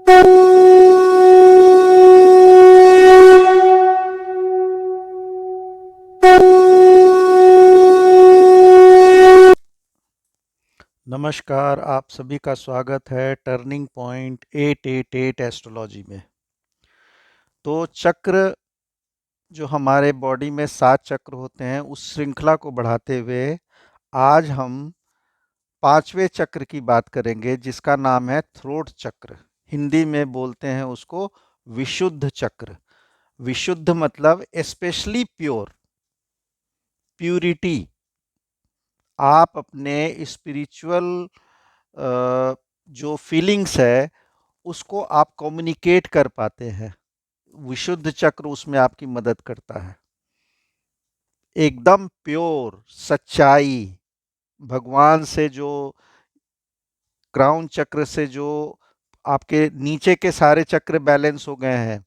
नमस्कार, आप सभी का स्वागत है टर्निंग पॉइंट 888 एस्ट्रोलॉजी में। तो चक्र जो हमारे बॉडी में 7 चक्र होते हैं, उस श्रृंखला को बढ़ाते हुए आज हम 5वें चक्र की बात करेंगे, जिसका नाम है थ्रोट चक्र। हिंदी में बोलते हैं उसको विशुद्ध चक्र। विशुद्ध मतलब स्पेशली प्योर, प्यूरिटी। आप अपने स्पिरिचुअल जो फीलिंग्स है उसको आप कम्युनिकेट कर पाते हैं। विशुद्ध चक्र उसमें आपकी मदद करता है। एकदम प्योर सच्चाई, भगवान से जो, क्राउन चक्र से जो आपके नीचे के सारे चक्र बैलेंस हो गए हैं,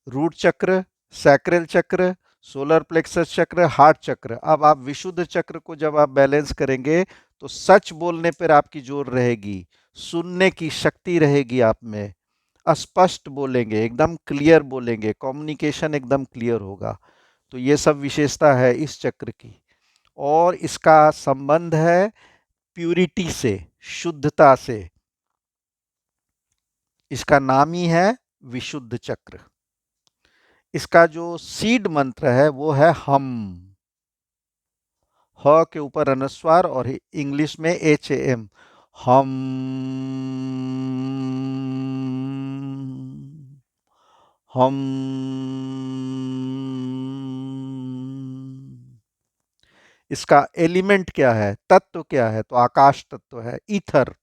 रूट चक्र, सैक्रल चक्र, सोलर प्लेक्सस चक्र, हार्ट चक्र। अब आप विशुद्ध चक्र को जब आप बैलेंस करेंगे तो सच बोलने पर आपकी जोर रहेगी, सुनने की शक्ति रहेगी आप में, स्पष्ट बोलेंगे, एकदम क्लियर बोलेंगे, कम्युनिकेशन एकदम क्लियर होगा। तो ये सब विशेषता है इस चक्र की, और इसका संबंध है प्यूरिटी से, शुद्धता से। इसका नाम ही है विशुद्ध चक्र। इसका जो सीड मंत्र है वो है हम। ह के ऊपर अनुस्वार और इंग्लिश में HAM, हम। हम। इसका एलिमेंट क्या है, तत्व क्या है, तो आकाश तत्व है, ईथर।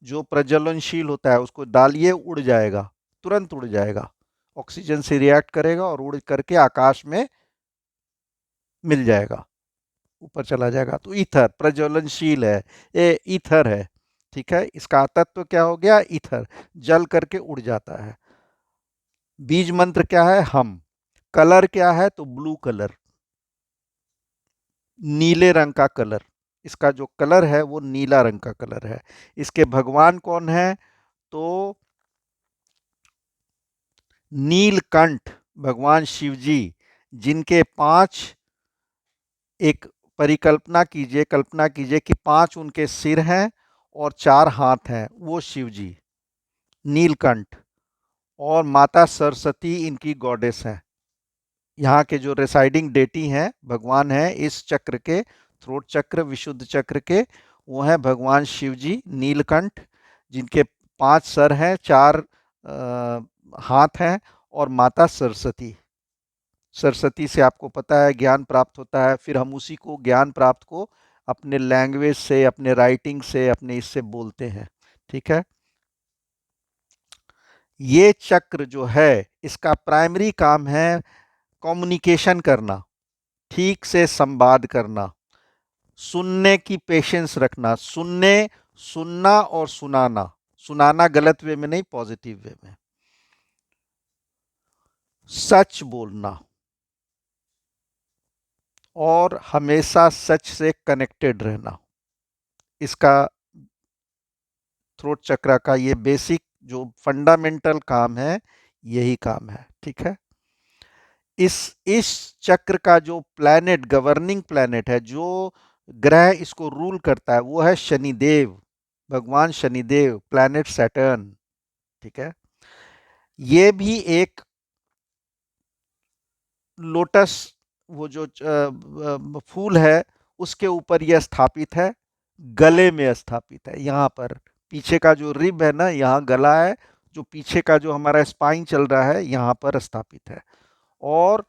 जो प्रज्वलनशील होता है उसको डालिए, उड़ जाएगा, तुरंत उड़ जाएगा, ऑक्सीजन से रिएक्ट करेगा और उड़ करके आकाश में मिल जाएगा, ऊपर चला जाएगा। तो ईथर प्रज्वलनशील है, ये ईथर है। ठीक है, इसका तत्व क्या हो गया, ईथर, जल करके उड़ जाता है। बीज मंत्र क्या है, हम। कलर क्या है, तो ब्लू कलर, नीले रंग का कलर। इसका जो कलर है वो नीला रंग का कलर है। इसके भगवान कौन है, तो नीलकंठ भगवान शिव जी, जिनके 5, एक परिकल्पना कीजिए, कल्पना कीजिए कि 5 उनके सिर हैं और 4 हाथ हैं, वो शिव जी नीलकंठ। और माता सरस्वती इनकी गॉडेस हैं। यहाँ के जो रेसाइडिंग डेटी हैं, भगवान हैं इस चक्र के, थ्रोट चक्र विशुद्ध चक्र के, वो हैं भगवान शिव जी नीलकंठ, जिनके 5 सर हैं, 4 हाथ हैं, और माता सरस्वती। सरस्वती से आपको पता है ज्ञान प्राप्त होता है, फिर हम उसी को ज्ञान प्राप्त को अपने लैंग्वेज से, अपने राइटिंग से, अपने इससे बोलते हैं। ठीक है, ये चक्र जो है इसका प्राइमरी काम है कम्युनिकेशन करना, ठीक से संवाद करना, सुनने की पेशेंस रखना, सुनना और सुनाना। सुनाना गलत वे में नहीं, पॉजिटिव वे में। सच बोलना, और हमेशा सच से कनेक्टेड रहना। इसका थ्रोट चक्र का ये बेसिक जो फंडामेंटल काम है, यही काम है। ठीक है, इस चक्र का जो प्लैनेट, गवर्निंग प्लैनेट है, जो ग्रह इसको रूल करता है, वो है शनिदेव, भगवान शनिदेव, प्लैनेट सैटर्न। ठीक है, ये भी एक लोटस, वो जो फूल है उसके ऊपर यह स्थापित है, गले में स्थापित है। यहाँ पर पीछे का जो रिब है ना, यहाँ गला है, जो पीछे का जो हमारा स्पाइन चल रहा है यहाँ पर स्थापित है, और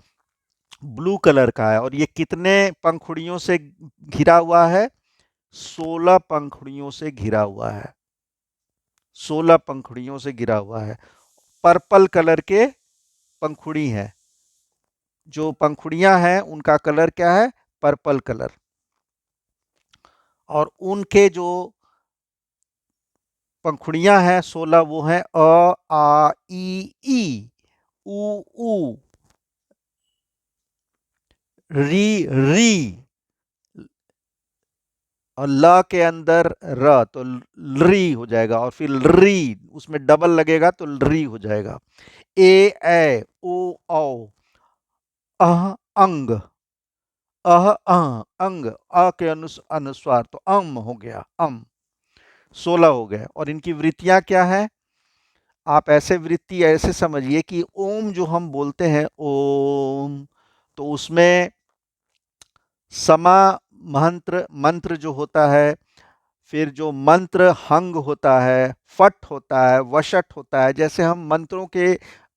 ब्लू कलर का है। और ये कितने पंखुड़ियों से घिरा हुआ है, 16 पंखुड़ियों से घिरा हुआ है, 16 पंखुड़ियों से घिरा हुआ है। पर्पल कलर के पंखुड़ी हैं, जो पंखुड़ियां हैं उनका कलर क्या है, पर्पल कलर। और उनके जो पंखुड़ियां हैं 16, वो हैं अ, आ, ई, उ, री, और ल के अंदर र तो री हो जाएगा, और फिर री उसमें डबल लगेगा तो री हो जाएगा। ए ओ औ अंग, अंग, के अनुस्वार तो हो गया, 16 हो गए। और इनकी वृत्तियां क्या है? आप ऐसे वृत्ति ऐसे समझिए कि ओम जो हम बोलते हैं ओम, तो उसमें समा मंत्र मंत्र जो होता है, फिर जो मंत्र हंग होता है, फट होता है, वशट होता है। जैसे हम मंत्रों के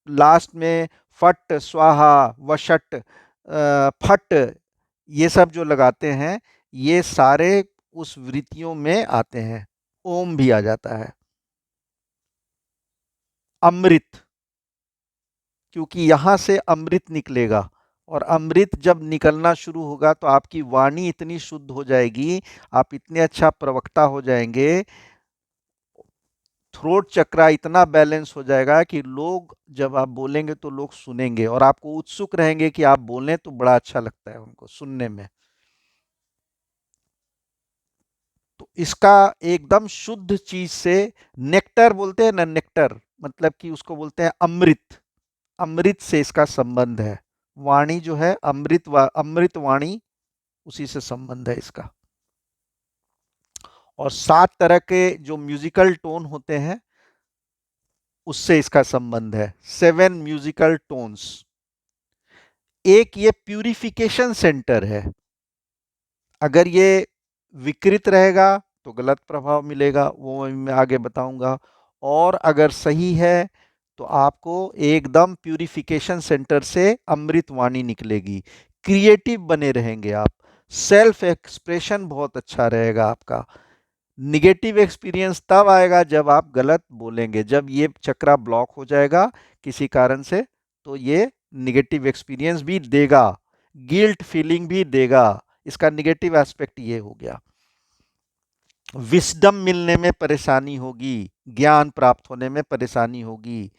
लास्ट में फट, स्वाहा, वशट, फट, ये सब जो लगाते हैं, ये सारे उस वृत्तियों में आते हैं। ओम भी आ जाता है। अमृत, क्योंकि यहां से अमृत निकलेगा, और अमृत जब निकलना शुरू होगा तो आपकी वाणी इतनी शुद्ध हो जाएगी, आप इतने अच्छा प्रवक्ता हो जाएंगे, थ्रोट चक्रा इतना बैलेंस हो जाएगा कि लोग जब आप बोलेंगे तो लोग सुनेंगे, और आपको उत्सुक रहेंगे कि आप बोलें, तो बड़ा अच्छा लगता है उनको सुनने में। तो इसका एकदम शुद्ध चीज से, नेक्टर बोलते हैं ना, नेक्टर मतलब कि उसको बोलते हैं अमृत, अमृत से इसका संबंध है। वाणी जो है अमृत वाणी, उसी से संबंध है इसका। और 7 तरह के जो म्यूजिकल टोन होते हैं, उससे इसका संबंध है। 7 म्यूजिकल टोन्स। एक ये प्यूरिफिकेशन सेंटर है। अगर ये विकृत रहेगा तो गलत प्रभाव मिलेगा, वो मैं आगे बताऊंगा। और अगर सही है तो आपको एकदम प्यूरिफिकेशन सेंटर से अमृत वाणी निकलेगी। क्रिएटिव बने रहेंगे आप, सेल्फ एक्सप्रेशन बहुत अच्छा रहेगा आपका। निगेटिव एक्सपीरियंस तब आएगा जब आप गलत बोलेंगे, जब ये चक्रा ब्लॉक हो जाएगा किसी कारण से, तो ये निगेटिव एक्सपीरियंस भी देगा, गिल्ट फीलिंग भी देगा। इसका निगेटिव एस्पेक्ट ये हो गया। विस्डम मिलने में परेशानी होगी, ज्ञान प्राप्त होने में परेशानी होगी,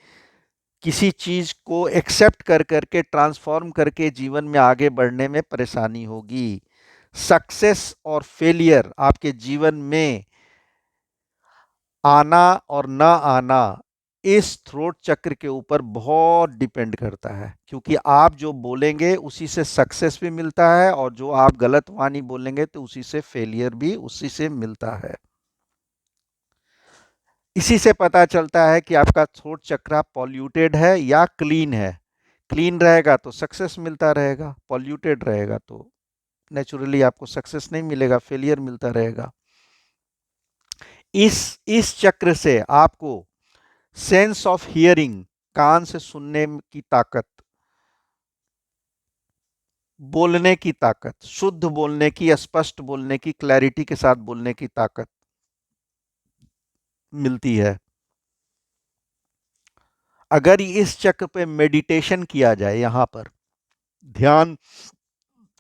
किसी चीज को एक्सेप्ट कर करके ट्रांसफॉर्म करके जीवन में आगे बढ़ने में परेशानी होगी। सक्सेस और फेलियर आपके जीवन में आना और ना आना, इस थ्रोट चक्र के ऊपर बहुत डिपेंड करता है, क्योंकि आप जो बोलेंगे उसी से सक्सेस भी मिलता है, और जो आप गलत वाणी बोलेंगे तो उसी से फेलियर भी उसी से मिलता है। इसी से पता चलता है कि आपका थ्रोट चक्र पॉल्यूटेड है या क्लीन है। क्लीन रहेगा तो सक्सेस मिलता रहेगा, पॉल्यूटेड रहेगा तो नेचुरली आपको सक्सेस नहीं मिलेगा, फेलियर मिलता रहेगा। इस चक्र से आपको सेंस ऑफ हियरिंग, कान से सुनने की ताकत, बोलने की ताकत, शुद्ध बोलने की, स्पष्ट बोलने की, क्लैरिटी के साथ बोलने की ताकत मिलती है। अगर इस चक्र पे मेडिटेशन किया जाए, यहां पर ध्यान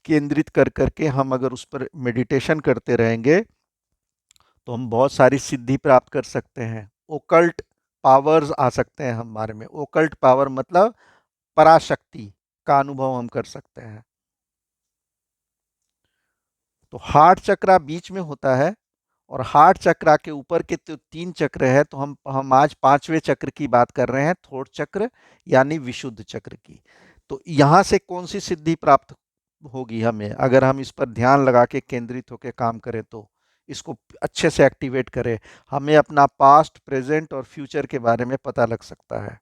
केंद्रित कर करके हम अगर उस पर मेडिटेशन करते रहेंगे, तो हम बहुत सारी सिद्धि प्राप्त कर सकते हैं। ओकल्ट पावर्स आ सकते हैं हमारे में। ओकल्ट पावर मतलब पराशक्ति का अनुभव हम कर सकते हैं। तो हार्ट चक्रा बीच में होता है, और हार्ट चक्रा के ऊपर के तो 3 चक्र है, तो हम आज 5वें चक्र की बात कर रहे हैं, थोट चक्र यानी विशुद्ध चक्र की। तो यहां से कौन सी सिद्धि प्राप्त होगी हमें, अगर हम इस पर ध्यान लगा के केंद्रित होकर काम करें, तो इसको अच्छे से एक्टिवेट करें, हमें अपना पास्ट, प्रेजेंट और फ्यूचर के बारे में पता लग सकता है।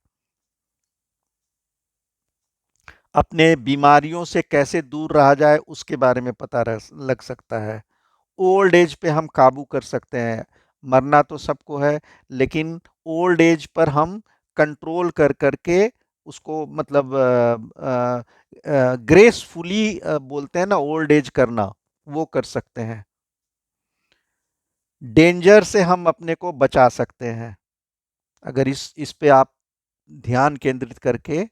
अपने बीमारियों से कैसे दूर रहा जाए उसके बारे में पता लग सकता है। ओल्ड एज पे हम काबू कर सकते हैं। मरना तो सबको है, लेकिन ओल्ड एज पर हम कंट्रोल कर करके उसको, मतलब ग्रेसफुली बोलते हैं ना, ओल्ड एज करना, वो कर सकते हैं। डेंजर से हम अपने को बचा सकते हैं, अगर इस पे आप ध्यान केंद्रित करके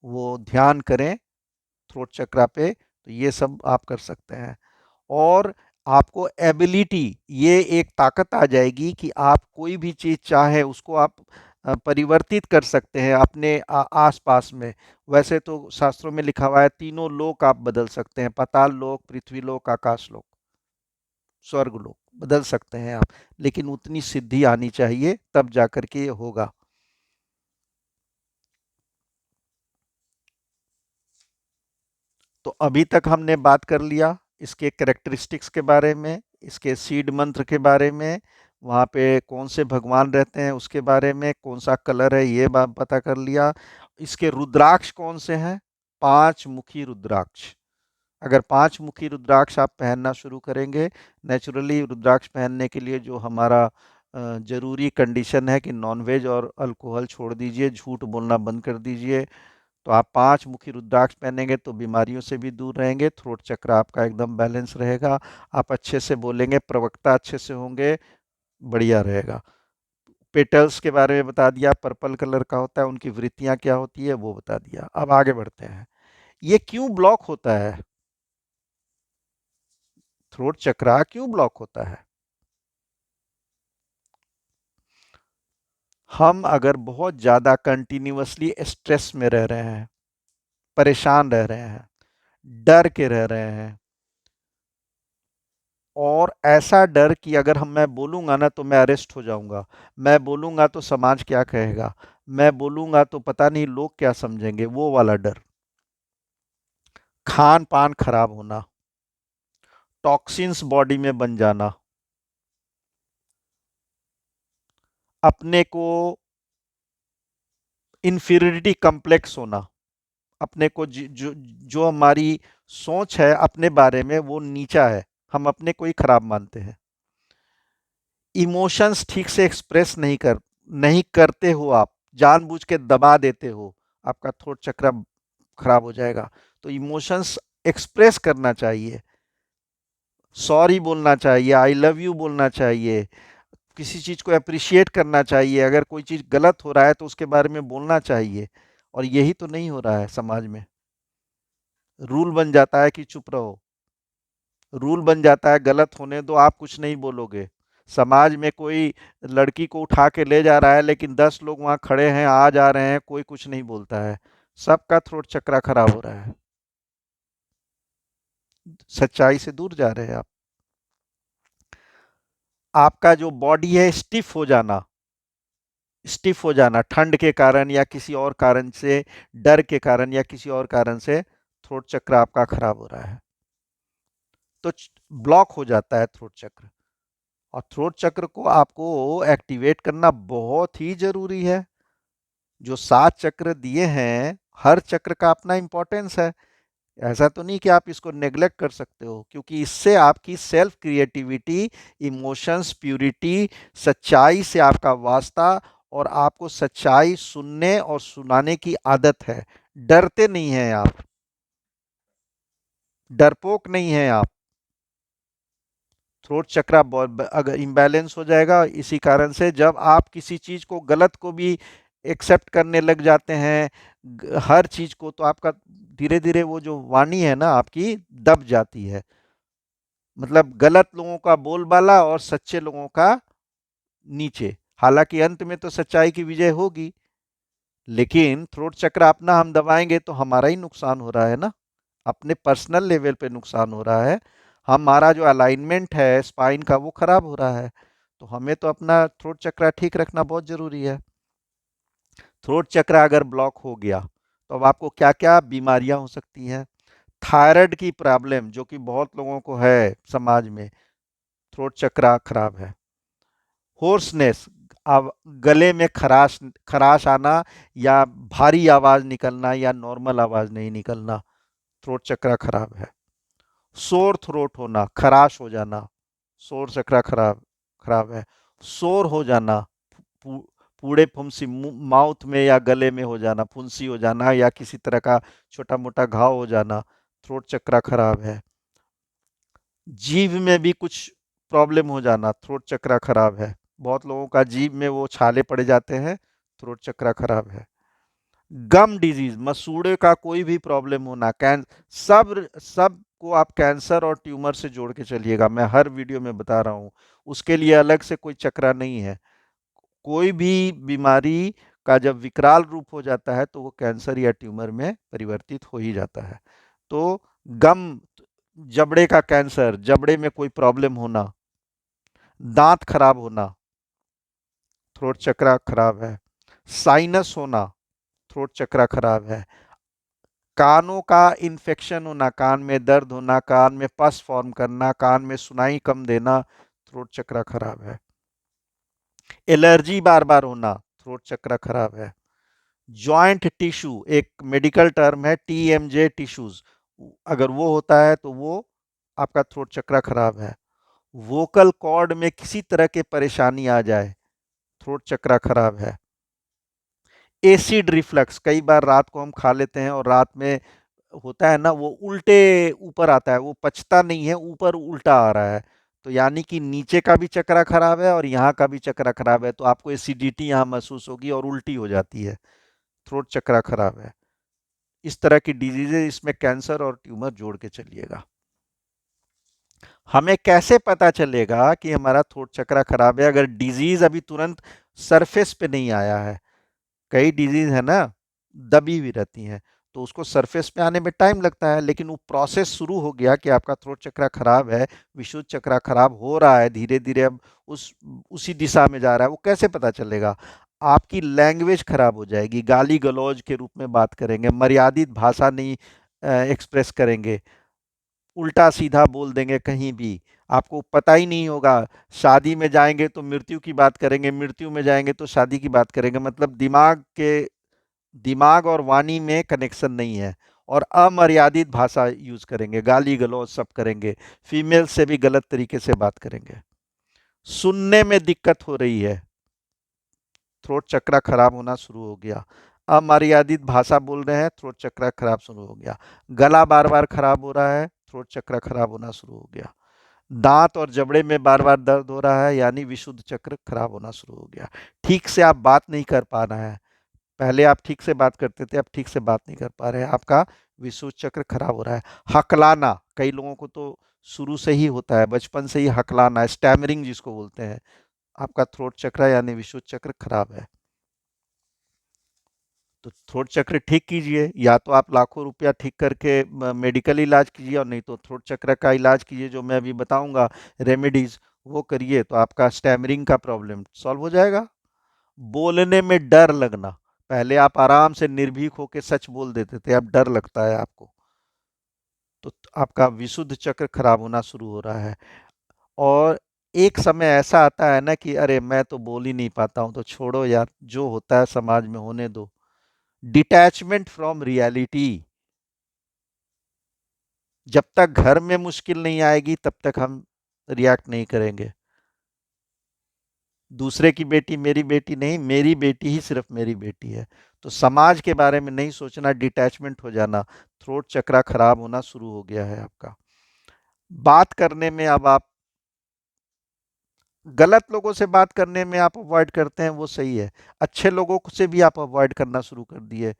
वो ध्यान करें थ्रोट चक्रा पे, तो ये सब आप कर सकते हैं। और आपको एबिलिटी, ये एक ताकत आ जाएगी कि आप कोई भी चीज़ चाहे उसको आप परिवर्तित कर सकते हैं अपने आसपास में। वैसे तो शास्त्रों में लिखा हुआ है, तीनों लोक आप बदल सकते हैं, पाताल लोक, पृथ्वी लोक, आकाश लोक, स्वर्ग लोक। बदल सकते हैं आप, लेकिन उतनी सिद्धि आनी चाहिए, तब जाकर के ये होगा। तो अभी तक हमने बात कर लिया इसके कैरेक्टरिस्टिक्स के बारे में, इसके सीड मंत्र के बारे में, वहाँ पे कौन से भगवान रहते हैं उसके बारे में, कौन सा कलर है ये बात पता कर लिया। इसके रुद्राक्ष कौन से हैं? 5 मुखी रुद्राक्ष। अगर 5 मुखी रुद्राक्ष आप पहनना शुरू करेंगे, नेचुरली रुद्राक्ष पहनने के लिए जो हमारा ज़रूरी कंडीशन है कि नॉन-वेज और अल्कोहल छोड़ दीजिए, झूठ बोलना बंद कर दीजिए। तो आप 5 मुखी रुद्राक्ष पहनेंगे तो बीमारियों से भी दूर रहेंगे, थ्रोट चक्र आपका एकदम बैलेंस रहेगा, आप अच्छे से बोलेंगे, प्रवक्ता अच्छे से होंगे, बढ़िया रहेगा। पेटल्स के बारे में बता दिया, पर्पल कलर का होता है, उनकी वृत्तियाँ क्या होती है वो बता दिया। अब आगे बढ़ते हैं। ये क्यों ब्लॉक होता है? थ्रोट चक्रा क्यों ब्लॉक होता है? हम अगर बहुत ज़्यादा कंटिन्यूअसली स्ट्रेस में रह रहे हैं, परेशान रह रहे हैं, डर के रह रहे हैं, और ऐसा डर कि अगर मैं बोलूँगा ना तो मैं अरेस्ट हो जाऊँगा, मैं बोलूँगा तो समाज क्या कहेगा, मैं बोलूँगा तो पता नहीं लोग क्या समझेंगे, वो वाला डर। खान-पान खराब होना, टॉक्सिन्स बॉडी में बन जाना, अपने को इन्फीरियरिटी कॉम्प्लेक्स होना, अपने को जो जो हमारी सोच है अपने बारे में वो नीचा है, हम अपने को ही खराब मानते हैं। इमोशंस ठीक से एक्सप्रेस नहीं करते हो आप, जानबूझ के दबा देते हो, आपका थ्रोट चक्र खराब हो जाएगा। तो इमोशंस एक्सप्रेस करना चाहिए, सॉरी बोलना चाहिए, आई लव यू बोलना चाहिए, किसी चीज़ को अप्रिशिएट करना चाहिए, अगर कोई चीज़ गलत हो रहा है तो उसके बारे में बोलना चाहिए। और यही तो नहीं हो रहा है समाज में। रूल बन जाता है कि चुप रहो, रूल बन जाता है गलत होने दो, आप कुछ नहीं बोलोगे। समाज में कोई लड़की को उठा के ले जा रहा है लेकिन 10 लोग वहाँ खड़े हैं, आ जा रहे हैं, कोई कुछ नहीं बोलता है। सबका थ्रोट चक्रा खराब हो रहा है। सच्चाई से दूर जा रहे हैं आप। आपका जो बॉडी है स्टिफ हो जाना ठंड के कारण या किसी और कारण से, डर के कारण या किसी और कारण से थ्रोट चक्र आपका खराब हो रहा है। तो ब्लॉक हो जाता है थ्रोट चक्र। और थ्रोट चक्र को आपको एक्टिवेट करना बहुत ही ज़रूरी है। जो 7 चक्र दिए हैं, हर चक्र का अपना इम्पोर्टेंस है। ऐसा तो नहीं कि आप इसको नेग्लेक्ट कर सकते हो, क्योंकि इससे आपकी सेल्फ क्रिएटिविटी, इमोशंस, प्यूरिटी, सच्चाई से आपका वास्ता, और आपको सच्चाई सुनने और सुनाने की आदत है। डरते नहीं हैं आप, डरपोक नहीं हैं आप। थ्रोट चक्रा अगर इम्बैलेंस हो जाएगा इसी कारण से, जब आप किसी चीज़ को गलत को भी एक्सेप्ट करने लग जाते हैं, हर चीज़ को, तो आपका धीरे धीरे वो जो वाणी है ना आपकी दब जाती है। मतलब गलत लोगों का बोलबाला और सच्चे लोगों का नीचे। हालांकि अंत में तो सच्चाई की विजय होगी, लेकिन थ्रोट चक्र अपना हम दबाएंगे तो हमारा ही नुकसान हो रहा है ना, अपने पर्सनल लेवल पे नुकसान हो रहा है। हमारा जो अलाइनमेंट है स्पाइन का वो खराब हो रहा है। तो हमें तो अपना थ्रोट चक्र ठीक रखना बहुत जरूरी है। थ्रोट चक्र अगर ब्लॉक हो गया तो अब आपको क्या क्या बीमारियां हो सकती हैं? थायराइड की प्रॉब्लम जो कि बहुत लोगों को है समाज में, थ्रोट चक्र खराब है। होर्सनेस, अब गले में खराश खराश आना, या भारी आवाज निकलना या नॉर्मल आवाज नहीं निकलना, थ्रोट चक्र खराब है। सोर थ्रोट होना, खराश हो जाना, सोर चक्र खराब खराब है। शोर हो जाना, पू, पूड़े फुंसी माउथ में या गले में हो जाना, फुंसी हो जाना, या किसी तरह का छोटा मोटा घाव हो जाना, थ्रोट चक्र खराब है। जीभ में भी कुछ प्रॉब्लम हो जाना, थ्रोट चक्र खराब है। बहुत लोगों का जीभ में वो छाले पड़ जाते हैं, थ्रोट चक्र खराब है। गम डिजीज, मसूड़े का कोई भी प्रॉब्लम होना, सब को आप कैंसर और ट्यूमर से जोड़ के चलिएगा, मैं हर वीडियो में बता रहा हूँ। उसके लिए अलग से कोई चक्रा नहीं है। कोई भी बीमारी का जब विकराल रूप हो जाता है तो वो कैंसर या ट्यूमर में परिवर्तित हो ही जाता है। तो गम, जबड़े का कैंसर, जबड़े में कोई प्रॉब्लम होना, दांत खराब होना, थ्रोट चक्रा खराब है। साइनस होना, थ्रोट चक्रा खराब है। कानों का इन्फेक्शन होना, कान में दर्द होना, कान में पस फॉर्म करना, कान में सुनाई कम देना, थ्रोट चक्रा खराब है। एलर्जी बार बार होना, थ्रोट चक्रा खराब है। जॉइंट टिश्यू, एक मेडिकल टर्म है टीएमजे टिश्यूज, अगर वो होता है तो वो आपका थ्रोट चक्रा खराब है। वोकल कॉर्ड में किसी तरह के परेशानी आ जाए, थ्रोट चक्रा खराब है। एसिड रिफ्लक्स, कई बार रात को हम खा लेते हैं और रात में होता है ना, वो उल्टे ऊपर आता है, वो पचता नहीं है, ऊपर उल्टा आ रहा है, तो यानी कि नीचे का भी चक्रा खराब है और यहाँ का भी चक्रा खराब है, तो आपको एसिडिटी यहाँ महसूस होगी और उल्टी हो जाती है, थ्रोट चक्रा खराब है। इस तरह की डिजीजेज, इसमें कैंसर और ट्यूमर जोड़ के चलिएगा। हमें कैसे पता चलेगा कि हमारा थ्रोट चक्रा खराब है, अगर डिजीज अभी तुरंत सरफेस पे नहीं आया है? कई डिजीज है ना, दबी हुई रहती हैं, तो उसको सरफेस पे आने में टाइम लगता है, लेकिन वो प्रोसेस शुरू हो गया कि आपका थ्रोट चक्रा खराब है, विशुद्ध चक्रा खराब हो रहा है, धीरे धीरे अब उस उसी दिशा में जा रहा है, वो कैसे पता चलेगा? आपकी लैंग्वेज खराब हो जाएगी, गाली गलौज के रूप में बात करेंगे, मर्यादित भाषा नहीं एक्सप्रेस करेंगे, उल्टा सीधा बोल देंगे कहीं भी, आपको पता ही नहीं होगा। शादी में जाएंगे तो मृत्यु की बात करेंगे, मृत्यु में जाएंगे तो शादी की बात करेंगे, मतलब दिमाग और वाणी में कनेक्शन नहीं है। और अमर्यादित भाषा यूज करेंगे, गाली गलौज सब करेंगे, फीमेल से भी गलत तरीके से बात करेंगे। सुनने में दिक्कत हो रही है, थ्रोट चक्रा खराब होना शुरू हो गया। अमर्यादित भाषा बोल रहे हैं, थ्रोट चक्रा खराब शुरू हो गया। गला बार बार खराब हो रहा है, थ्रोट चक्रा खराब होना शुरू हो गया। दांत और जबड़े में बार बार दर्द हो रहा है, यानी विशुद्ध चक्र खराब होना शुरू हो गया। ठीक से आप बात नहीं कर पा रहे हैं, पहले आप ठीक से बात करते थे, अब ठीक से बात नहीं कर पा रहे हैं, आपका विशुद्ध चक्र खराब हो रहा है। हकलाना, कई लोगों को तो शुरू से ही होता है, बचपन से ही हकलाना, स्टैमरिंग जिसको बोलते हैं, आपका थ्रोट चक्र यानी विशुद्ध चक्र खराब है। तो थ्रोट चक्र ठीक कीजिए, या तो आप लाखों रुपया ठीक करके मेडिकल इलाज कीजिए, और नहीं तो थ्रोट चक्र का इलाज कीजिए, जो मैं अभी बताऊंगा रेमेडीज, वो करिए, तो आपका स्टैमरिंग का प्रॉब्लम सॉल्व हो जाएगा। बोलने में डर लगना, पहले आप आराम से निर्भीक होकर सच बोल देते थे, अब डर लगता है आपको, तो आपका विशुद्ध चक्र खराब होना शुरू हो रहा है। और एक समय ऐसा आता है ना कि अरे मैं तो बोल ही नहीं पाता हूं, तो छोड़ो यार, जो होता है समाज में होने दो। डिटैचमेंट फ्रॉम रियलिटी, जब तक घर में मुश्किल नहीं आएगी तब तक हम रिएक्ट नहीं करेंगे। दूसरे की बेटी मेरी बेटी नहीं, मेरी बेटी ही सिर्फ मेरी बेटी है, तो समाज के बारे में नहीं सोचना, डिटैचमेंट हो जाना, थ्रोट चक्रा खराब होना शुरू हो गया है आपका। बात करने में अब आप गलत लोगों से बात करने में आप अवॉइड करते हैं, वो सही है, अच्छे लोगों से भी आप अवॉइड करना शुरू कर दिए,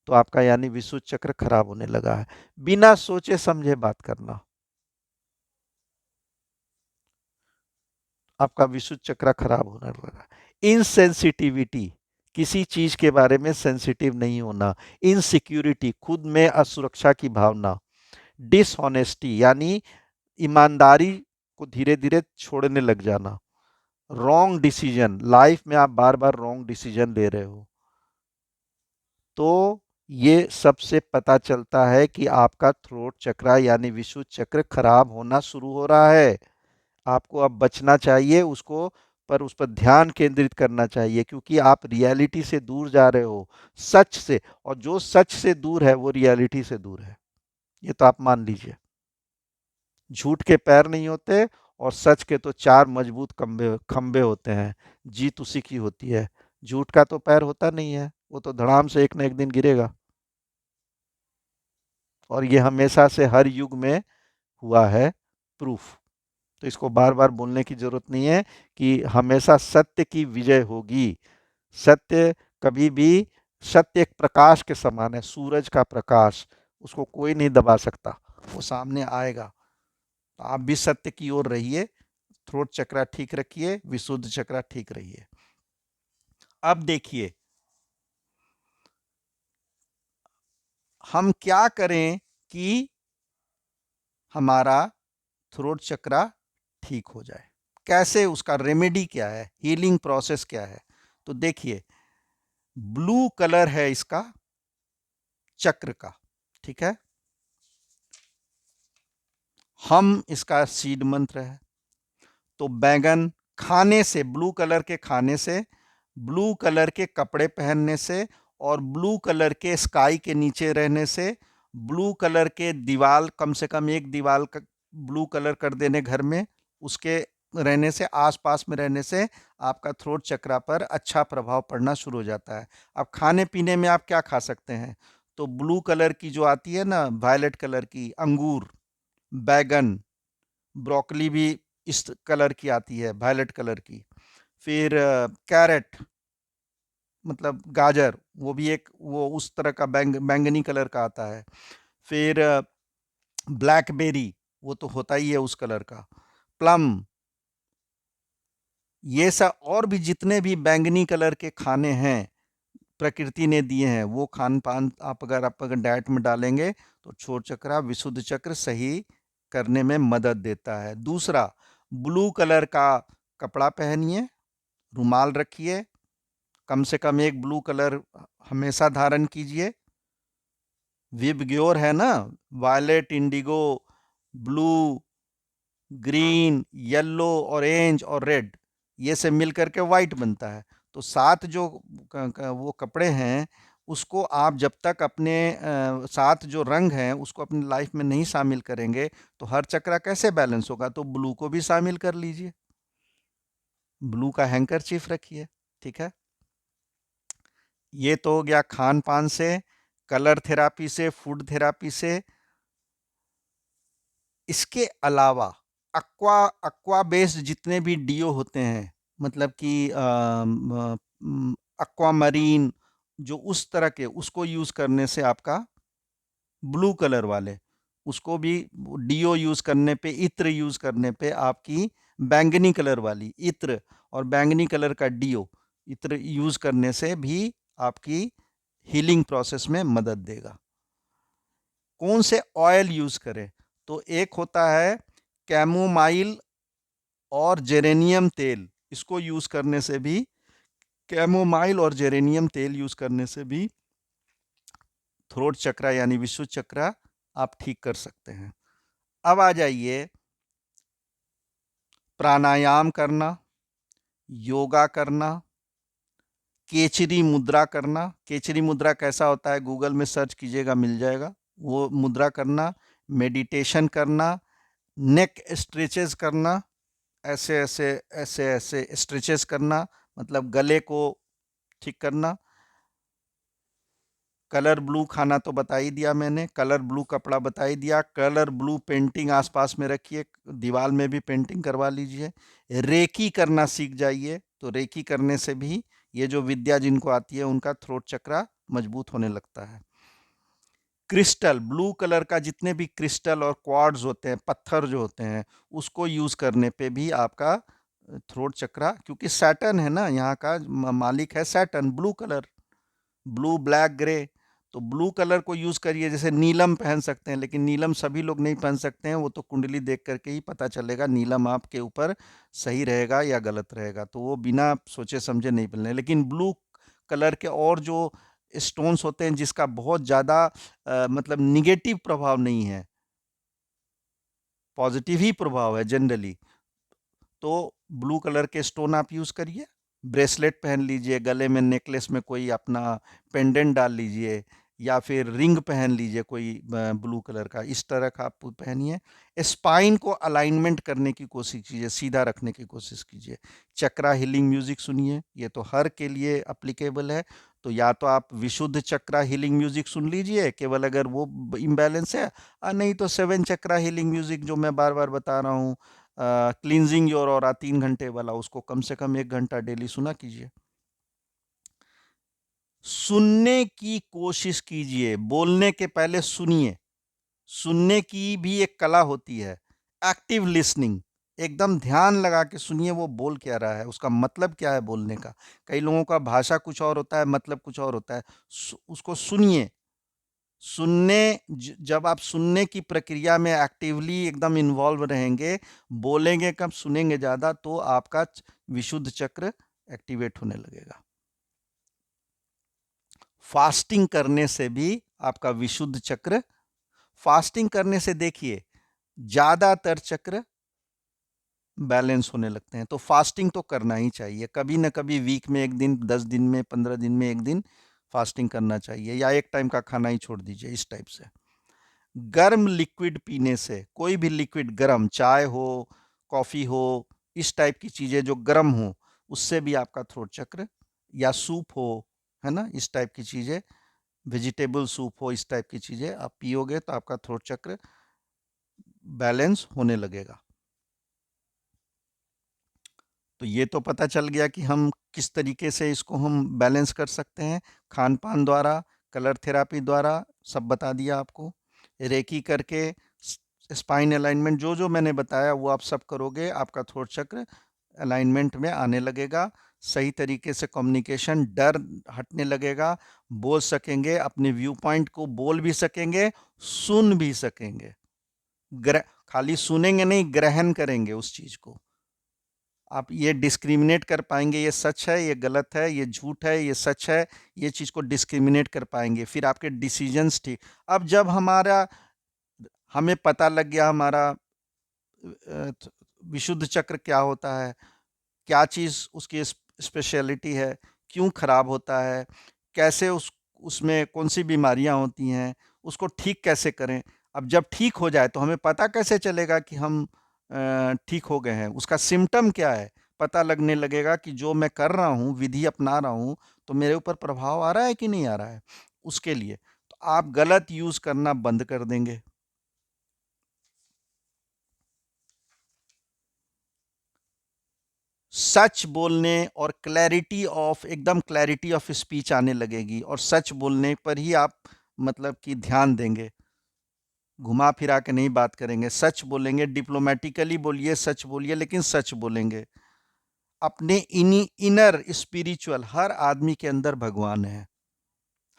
तो आपका यानी विशुद्ध चक्र खराब होने लगा है। बिना सोचे समझे बात करना, आपका विशुद्ध चक्र खराब होने लगा। इनसेंसिटिविटी, किसी चीज के बारे में सेंसिटिव नहीं होना। इनसिक्योरिटी, खुद में असुरक्षा की भावना। डिसऑनेस्टी, यानी ईमानदारी को धीरे धीरे छोड़ने लग जाना। रॉन्ग डिसीजन, लाइफ में आप बार बार रॉन्ग डिसीजन ले रहे हो, तो ये सबसे पता चलता है कि आपका थ्रोट चक्र यानी विशुद्ध चक्र खराब होना शुरू हो रहा है। आपको अब बचना चाहिए उसको, पर उस पर ध्यान केंद्रित करना चाहिए, क्योंकि आप रियलिटी से दूर जा रहे हो, सच से, और जो सच से दूर है वो रियलिटी से दूर है, ये तो आप मान लीजिए। झूठ के पैर नहीं होते, और सच के तो चार मजबूत खंबे खंबे होते हैं, जीत उसी की होती है। झूठ का तो पैर होता नहीं है, वो तो धड़ाम से एक न एक दिन गिरेगा, और ये हमेशा से हर युग में हुआ है, प्रूफ। तो इसको बार बार बोलने की जरूरत नहीं है कि हमेशा सत्य की विजय होगी। सत्य कभी भी, सत्य एक प्रकाश के समान है, सूरज का प्रकाश, उसको कोई नहीं दबा सकता, वो सामने आएगा। तो आप भी सत्य की ओर रहिए, थ्रोट चक्र ठीक रखिए, विशुद्ध चक्र ठीक रहिए। अब देखिए, हम क्या करें कि हमारा थ्रोट चक्र ठीक हो जाए। कैसे, उसका रेमेडी क्या है, हीलिंग प्रोसेस क्या है। तो देखिए, ब्लू कलर है इसका चक्र का, ठीक है। हम इसका सीड मंत्र है। तो बैंगन खाने से, ब्लू कलर के खाने से, ब्लू कलर के कपड़े पहनने से, और ब्लू कलर के स्काई के नीचे रहने से, ब्लू कलर के दीवार, कम से कम एक दीवार का ब्लू कलर कर देने घर में, उसके रहने से, आसपास में रहने से आपका थ्रोट चक्रा पर अच्छा प्रभाव पड़ना शुरू हो जाता है। अब खाने पीने में आप क्या खा सकते हैं, तो ब्लू कलर की जो आती है ना, वायलेट कलर की, अंगूर, बैगन, ब्रोकली भी इस कलर की आती है, वायलेट कलर की। फिर कैरेट, मतलब गाजर, वो भी एक, वो उस तरह का बैंगनी कलर का आता है। फिर ब्लैकबेरी, वो तो होता ही है उस कलर का। प्लम, ये सब और भी जितने भी बैंगनी कलर के खाने हैं प्रकृति ने दिए हैं, वो खान पान आप अगर डाइट में डालेंगे तो छोर चक्रा, विशुद्ध चक्र सही करने में मदद देता है। दूसरा, ब्लू कलर का कपड़ा पहनिए, रुमाल रखिए, कम से कम एक ब्लू कलर हमेशा धारण कीजिए। विबग्योर है ना, violet, indigo, blue, green, yellow, orange और रेड, ये से मिलकर के व्हाइट बनता है। तो 7 जो वो कपड़े हैं, उसको आप जब तक अपने 7 जो रंग हैं उसको अपनी लाइफ में नहीं शामिल करेंगे तो हर चक्रा कैसे बैलेंस होगा। तो ब्लू को भी शामिल कर लीजिए, ब्लू का हैंकरचीफ रखिए, ठीक है। ये तो हो गया खान पान से, कलर थेरापी से, फूड थेरापी से। इसके अलावा अक्वा अक्वा बेस्ड जितने भी डीओ होते हैं, मतलब कि अक्वा मरीन, जो उस तरह के, उसको यूज करने से आपका ब्लू कलर वाले, उसको भी डीओ यूज करने पे, इत्र यूज करने पे आपकी बैंगनी कलर वाली इत्र और बैंगनी कलर का डीओ इत्र यूज करने से भी आपकी हीलिंग प्रोसेस में मदद देगा। कौन से ऑयल यूज करें, तो एक होता है कैमोमाइल और जेरेनियम तेल, इसको यूज करने से भी, कैमोमाइल और जेरेनियम तेल यूज करने से भी थ्रोट चक्रा यानी विशुद्ध चक्रा आप ठीक कर सकते हैं। अब आ जाइए, प्राणायाम करना, योगा करना, केचरी मुद्रा करना। केचरी मुद्रा कैसा होता है, गूगल में सर्च कीजिएगा, मिल जाएगा। वो मुद्रा करना, मेडिटेशन करना, नेक स्ट्रेचेस करना, ऐसे ऐसे ऐसे ऐसे स्ट्रेचेस करना, मतलब गले को ठीक करना। कलर ब्लू खाना तो बता ही दिया मैंने, कलर ब्लू कपड़ा बता ही दिया। कलर ब्लू पेंटिंग आसपास में रखिए, दीवार में भी पेंटिंग करवा लीजिए। रेकी करना सीख जाइए, तो रेकी करने से भी ये जो विद्या जिनको आती है उनका थ्रोट चक्रा मजबूत होने लगता है। क्रिस्टल, ब्लू कलर का जितने भी क्रिस्टल और क्वार्ट्ज होते हैं, पत्थर जो होते हैं, उसको यूज करने पे भी आपका थ्रोट चक्रा, क्योंकि सैटर्न है ना यहाँ का मालिक है Saturn, blue colour, blue black grey, तो ब्लू कलर को यूज करिए। जैसे नीलम पहन सकते हैं, लेकिन नीलम सभी लोग नहीं पहन सकते हैं, वो तो कुंडली देख करके ही पता चलेगा नीलम आपके ऊपर सही रहेगा या गलत रहेगा, तो वो बिना सोचे समझे नहीं पहनने। लेकिन ब्लू कलर के और जो स्टोन्स होते हैं जिसका बहुत ज्यादा मतलब निगेटिव प्रभाव नहीं है, पॉजिटिव ही प्रभाव है जनरली, तो ब्लू कलर के स्टोन आप यूज करिए। ब्रेसलेट पहन लीजिए, गले में नेकलेस में कोई अपना पेंडेंट डाल लीजिए, या फिर रिंग पहन लीजिए कोई ब्लू कलर का, इस तरह का आप पहनिए। स्पाइन को अलाइनमेंट करने की कोशिश कीजिए, सीधा रखने की कोशिश कीजिए। चक्रा हीलिंग म्यूजिक सुनिए, ये तो हर के लिए अप्लीकेबल है। तो या तो आप विशुद्ध चक्रा हीलिंग म्यूजिक सुन लीजिए केवल अगर वो इम्बैलेंस है, और नहीं तो 7 चक्रा हीलिंग म्यूजिक जो मैं बार बार बता रहा हूँ, क्लींजिंग योर ऑरा 3 घंटे वाला, उसको कम से कम 1 घंटा डेली सुना कीजिए। सुनने की कोशिश कीजिए, बोलने के पहले सुनिए। सुनने की भी एक कला होती है, एक्टिव लिसनिंग। एकदम ध्यान लगा के सुनिए वो बोल क्या रहा है, उसका मतलब क्या है बोलने का। कई लोगों का भाषा कुछ और होता है, मतलब कुछ और होता है। उसको सुनिए, जब आप सुनने की प्रक्रिया में एक्टिवली एकदम इन्वॉल्व रहेंगे, बोलेंगे कम, सुनेंगे ज़्यादा, तो आपका विशुद्ध चक्र एक्टिवेट होने लगेगा। फास्टिंग करने से भी आपका विशुद्ध चक्र, फास्टिंग करने से देखिए ज़्यादातर चक्र बैलेंस होने लगते हैं। तो फास्टिंग तो करना ही चाहिए, कभी ना कभी वीक में एक दिन, 10 दिन में, 15 दिन में एक दिन फास्टिंग करना चाहिए, या एक टाइम का खाना ही छोड़ दीजिए, इस टाइप से। गर्म लिक्विड पीने से, कोई भी लिक्विड गर्म, चाय हो, कॉफ़ी हो, इस टाइप की चीज़ें जो गर्म हो, उससे भी आपका थ्रोट चक्र, या सूप हो, है ना, इस टाइप की चीज़ें, वेजिटेबल सूप हो, इस टाइप की चीज़ें आप पियोगे तो आपका थ्रोट चक्र बैलेंस होने लगेगा। तो ये तो पता चल गया कि हम किस तरीके से इसको हम बैलेंस कर सकते हैं, खान पान द्वारा, कलर थेरापी द्वारा, सब बता दिया आपको। रेकी करके, स्पाइन अलाइनमेंट, जो जो मैंने बताया वो आप सब करोगे, आपका थ्रोट चक्र अलाइनमेंट में आने लगेगा, सही तरीके से कम्युनिकेशन, डर हटने लगेगा, बोल सकेंगे, अपने व्यू पॉइंट को बोल भी सकेंगे, सुन भी सकेंगे। खाली सुनेंगे नहीं, ग्रहण करेंगे उस चीज को। आप ये डिस्क्रिमिनेट कर पाएंगे, ये सच है, ये गलत है, ये झूठ है, ये सच है, ये चीज को डिस्क्रिमिनेट कर पाएंगे। फिर आपके डिसीजंस ठीक। अब जब हमें पता लग गया हमारा विशुद्ध चक्र क्या होता है, क्या चीज उसकी स्पेशलिटी है, क्यों खराब होता है, कैसे उसमें कौन सी बीमारियां होती हैं, उसको ठीक कैसे करें। अब जब ठीक हो जाए तो हमें पता कैसे चलेगा कि हम ठीक हो गए हैं, उसका सिम्टम क्या है, पता लगने लगेगा कि जो मैं कर रहा हूँ, विधि अपना रहा हूँ, तो मेरे ऊपर प्रभाव आ रहा है कि नहीं आ रहा है। उसके लिए तो आप गलत यूज करना बंद कर देंगे। सच बोलने और क्लैरिटी ऑफ, एकदम क्लैरिटी ऑफ स्पीच आने लगेगी, और सच बोलने पर ही आप मतलब कि ध्यान देंगे, घुमा फिरा के नहीं बात करेंगे, सच बोलेंगे, डिप्लोमेटिकली बोलिए, सच बोलिए, लेकिन सच बोलेंगे। अपने इनर स्पिरिचुअल, हर आदमी के अंदर भगवान है,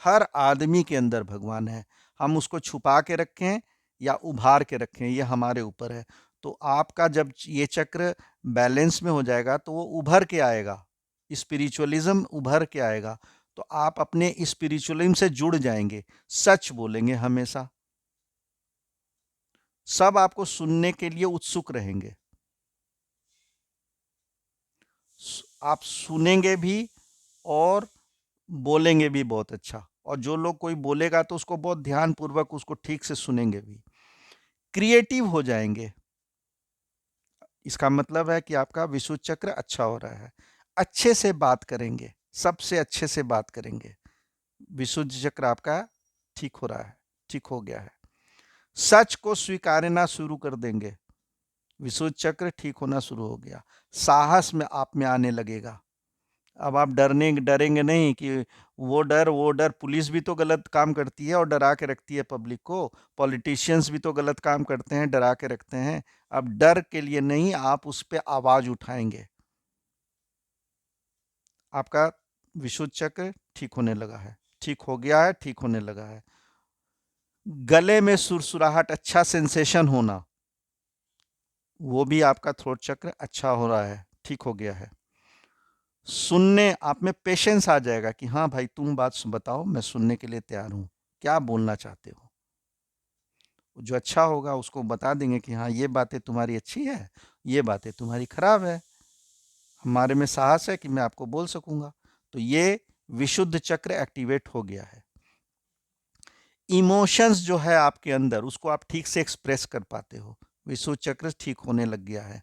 हर आदमी के अंदर भगवान है, हम उसको छुपा के रखें या उभार के रखें, ये हमारे ऊपर है। तो आपका जब ये चक्र बैलेंस में हो जाएगा तो वो उभर के आएगा, स्पिरिचुअलिज्म उभर के आएगा, तो आप अपने स्पिरिचुअलिज्म से जुड़ जाएंगे, सच बोलेंगे हमेशा, सब आपको सुनने के लिए उत्सुक रहेंगे, आप सुनेंगे भी और बोलेंगे भी बहुत अच्छा, और जो लोग कोई बोलेगा तो उसको बहुत ध्यानपूर्वक उसको ठीक से सुनेंगे भी। क्रिएटिव हो जाएंगे, इसका मतलब है कि आपका विशुद्ध चक्र अच्छा हो रहा है, अच्छे से बात करेंगे, सबसे अच्छे से बात करेंगे, विशुद्ध चक्र आपका ठीक हो रहा है, ठीक हो गया है। सच को स्वीकारना शुरू कर देंगे, विशुद्ध चक्र ठीक होना शुरू हो गया, साहस में आप में आने लगेगा। अब आप डरेंगे नहीं कि वो डर पुलिस भी तो गलत काम करती है और डरा के रखती है पब्लिक को, पॉलिटिशियंस भी तो गलत काम करते हैं, डरा के रखते हैं। अब डर के लिए नहीं, आप उस पर आवाज उठाएंगे, आपका विशुद्ध चक्र ठीक होने लगा है, ठीक हो गया है, ठीक होने लगा है। गले में सुरसुराहट, अच्छा सेंसेशन होना, वो भी आपका थ्रोट चक्र अच्छा हो रहा है, ठीक हो गया है। सुनने, आप में पेशेंस आ जाएगा कि हाँ भाई तुम बात बताओ, मैं सुनने के लिए तैयार हूँ, क्या बोलना चाहते हो। जो अच्छा होगा उसको बता देंगे कि हाँ ये बातें तुम्हारी अच्छी है, ये बातें तुम्हारी खराब है, हमारे में साहस है कि मैं आपको बोल सकूंगा। तो ये विशुद्ध चक्र एक्टिवेट हो गया है। इमोशंस जो है आपके अंदर, उसको आप ठीक से एक्सप्रेस कर पाते हो, विशुद्ध चक्र ठीक होने लग गया है।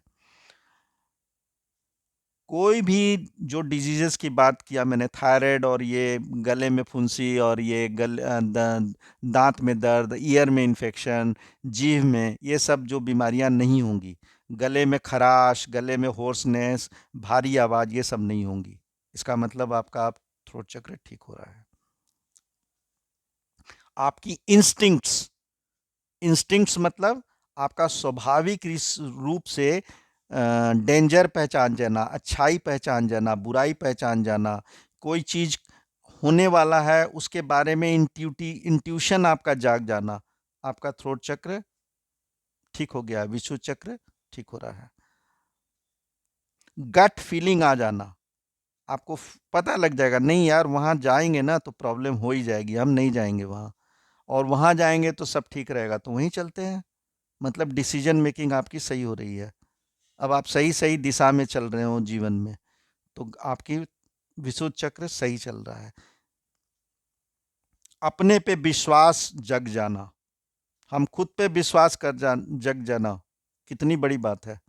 कोई भी जो डिजीजेस की बात किया मैंने, थायराइड और ये गले में फुंसी और ये दांत में दर्द, ईयर में इन्फेक्शन, जीभ में, ये सब जो बीमारियां नहीं होंगी, गले में खराश, गले में होर्सनेस, भारी आवाज, ये सब नहीं होंगी। इसका मतलब आपका आप थ्रोट चक्र ठीक हो रहा है। आपकी इंस्टिंक्ट्स, इंस्टिंक्ट्स मतलब आपका स्वाभाविक रूप से डेंजर पहचान जाना, अच्छाई पहचान जाना, बुराई पहचान जाना, कोई चीज होने वाला है उसके बारे में इंट्यूशन आपका जाग जाना, आपका थ्रोट चक्र ठीक हो गया, विशुद्ध चक्र ठीक हो रहा है। गट फीलिंग आ जाना, आपको पता लग जाएगा नहीं यार वहां जाएंगे ना तो प्रॉब्लम हो ही जाएगी, हम नहीं जाएंगे वहां, और वहां जाएंगे तो सब ठीक रहेगा, तो वहीं चलते हैं। मतलब डिसीजन मेकिंग आपकी सही हो रही है, अब आप सही सही दिशा में चल रहे हो जीवन में, तो आपकी विशुद्ध चक्र सही चल रहा है। अपने पे विश्वास जग जाना, हम खुद पे विश्वास जग जाना कितनी बड़ी बात है।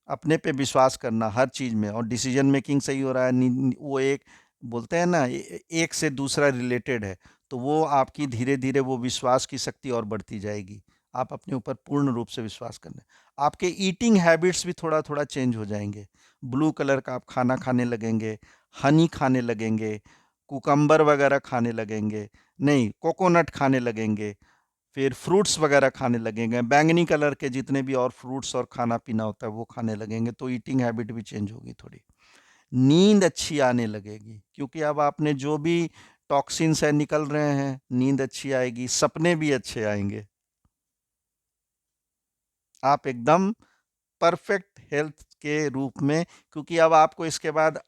अपने पे विश्वास करना हर चीज में, और डिसीजन मेकिंग सही हो रहा है। वो एक बोलते हैं ना, एक से दूसरा रिलेटेड है, तो वो आपकी धीरे धीरे वो विश्वास की शक्ति और बढ़ती जाएगी। आप अपने ऊपर पूर्ण रूप से विश्वास करना, आपके ईटिंग हैबिट्स भी थोड़ा थोड़ा चेंज हो जाएंगे। ब्लू कलर का आप खाना खाने लगेंगे, हनी खाने लगेंगे, कुकम्बर वगैरह खाने लगेंगे, नहीं कोकोनट खाने लगेंगे, फिर फ्रूट्स वगैरह खाने लगेंगे, बैंगनी कलर के जितने भी और फ्रूट्स और खाना पीना होता है वो खाने लगेंगे, तो ईटिंग हैबिट भी चेंज होगी थोड़ी। नींद अच्छी आने लगेगी, क्योंकि अब आपने जो भी टॉक्सिन्स है निकल रहे हैं, नींद अच्छी आएगी, सपने भी अच्छे आएंगे, आप एकदम परफेक्ट हेल्थ के रूप में। क्योंकि अब आपको इसके बाद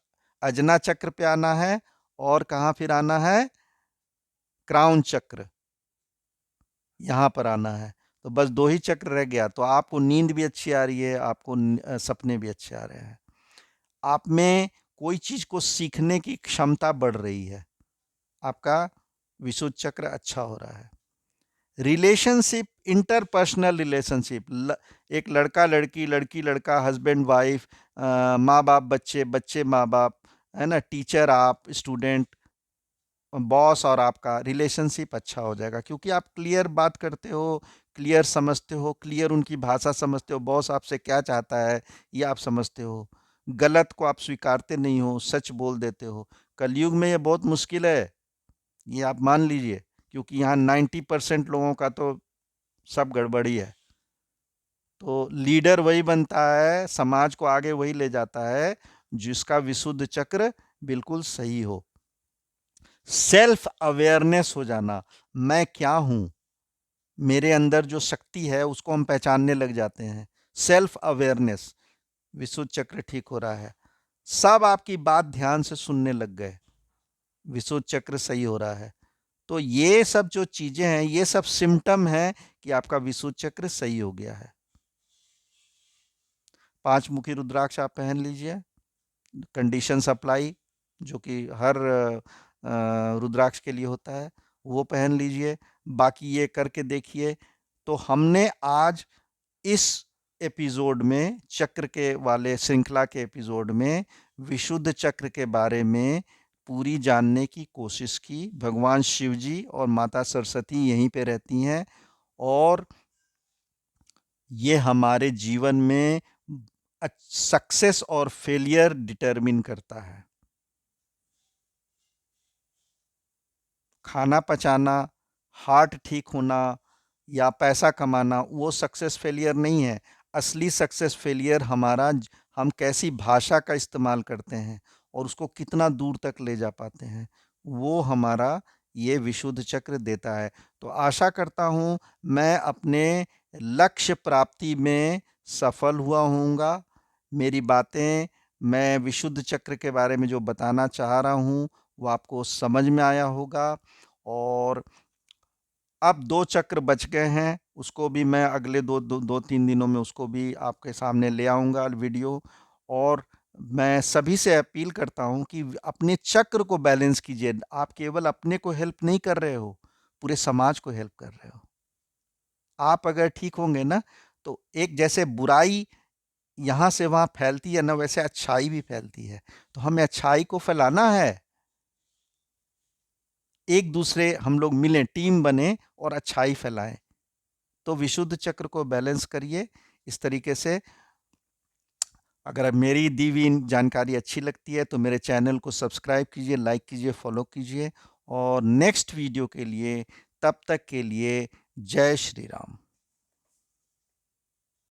अजना चक्र पे आना है, और कहां फिर आना है, क्राउन चक्र, यहाँ पर आना है। तो बस दो ही चक्र रह गया, तो आपको नींद भी अच्छी आ रही है, आपको सपने भी अच्छे आ रहे हैं, आप में कोई चीज को सीखने की क्षमता बढ़ रही है, आपका विशुद्ध चक्र अच्छा हो रहा है। रिलेशनशिप, इंटरपर्सनल रिलेशनशिप, एक लड़का लड़की, लड़की लड़का, हस्बैंड वाइफ, माँ बाप बच्चे, बच्चे माँ बाप, है ना, टीचर आप स्टूडेंट, बॉस और आपका रिलेशनशिप अच्छा हो जाएगा, क्योंकि आप क्लियर बात करते हो, क्लियर समझते हो, क्लियर उनकी भाषा समझते हो, बॉस आपसे क्या चाहता है ये आप समझते हो, गलत को आप स्वीकारते नहीं हो, सच बोल देते हो। कलयुग में ये बहुत मुश्किल है, ये आप मान लीजिए, क्योंकि यहाँ 90% लोगों का तो सब गड़बड़ी है। तो लीडर वही बनता है, समाज को आगे वही ले जाता है जिसका विशुद्ध चक्र बिल्कुल सही हो। सेल्फ अवेयरनेस हो जाना, मैं क्या हूं, मेरे अंदर जो शक्ति है उसको हम पहचानने लग जाते हैं। सेल्फ अवेयरनेस, विशुद्ध चक्र ठीक हो रहा है, सब आपकी बात ध्यान से सुनने लग गए, विशुद्ध चक्र सही हो रहा है। तो ये सब जो चीजें हैं ये सब सिम्टम है कि आपका विशुद्ध चक्र सही हो गया है। 5 मुखी रुद्राक्ष आप पहन लीजिए, कंडीशंस अप्लाई, जो कि हर रुद्राक्ष के लिए होता है, वो पहन लीजिए। बाकी ये करके देखिए। तो हमने आज इस एपिसोड में, चक्र के वाले श्रृंखला के एपिसोड में, विशुद्ध चक्र के बारे में पूरी जानने की कोशिश की। भगवान शिव जी और माता सरस्वती यहीं पे रहती हैं, और ये हमारे जीवन में सक्सेस और फेलियर डिटरमिन करता है। खाना पचाना, हार्ट ठीक होना या पैसा कमाना वो सक्सेस फेलियर नहीं है। असली सक्सेस फेलियर हमारा हम कैसी भाषा का इस्तेमाल करते हैं और उसको कितना दूर तक ले जा पाते हैं, वो हमारा ये विशुद्ध चक्र देता है। तो आशा करता हूँ मैं अपने लक्ष्य प्राप्ति में सफल हुआ होऊंगा। मेरी बातें, मैं विशुद्ध चक्र के बारे में जो बताना चाह रहा हूँ वो आपको समझ में आया होगा। और अब 2 चक्र बच गए हैं, उसको भी मैं अगले 2-3 दिनों में उसको भी आपके सामने ले आऊँगा वीडियो। और मैं सभी से अपील करता हूँ कि अपने चक्र को बैलेंस कीजिए। आप केवल अपने को हेल्प नहीं कर रहे हो, पूरे समाज को हेल्प कर रहे हो। आप अगर ठीक होंगे ना, तो एक जैसे बुराई यहाँ से वहाँ फैलती है ना, वैसे अच्छाई भी फैलती है। तो हमें अच्छाई को फैलाना है, एक दूसरे हम लोग मिलें, टीम बने और अच्छाई फैलाएं। तो विशुद्ध चक्र को बैलेंस करिए इस तरीके से। अगर मेरी दी हुई जानकारी अच्छी लगती है तो मेरे चैनल को सब्सक्राइब कीजिए, लाइक कीजिए, फॉलो कीजिए। और नेक्स्ट वीडियो के लिए, तब तक के लिए, जय श्री राम।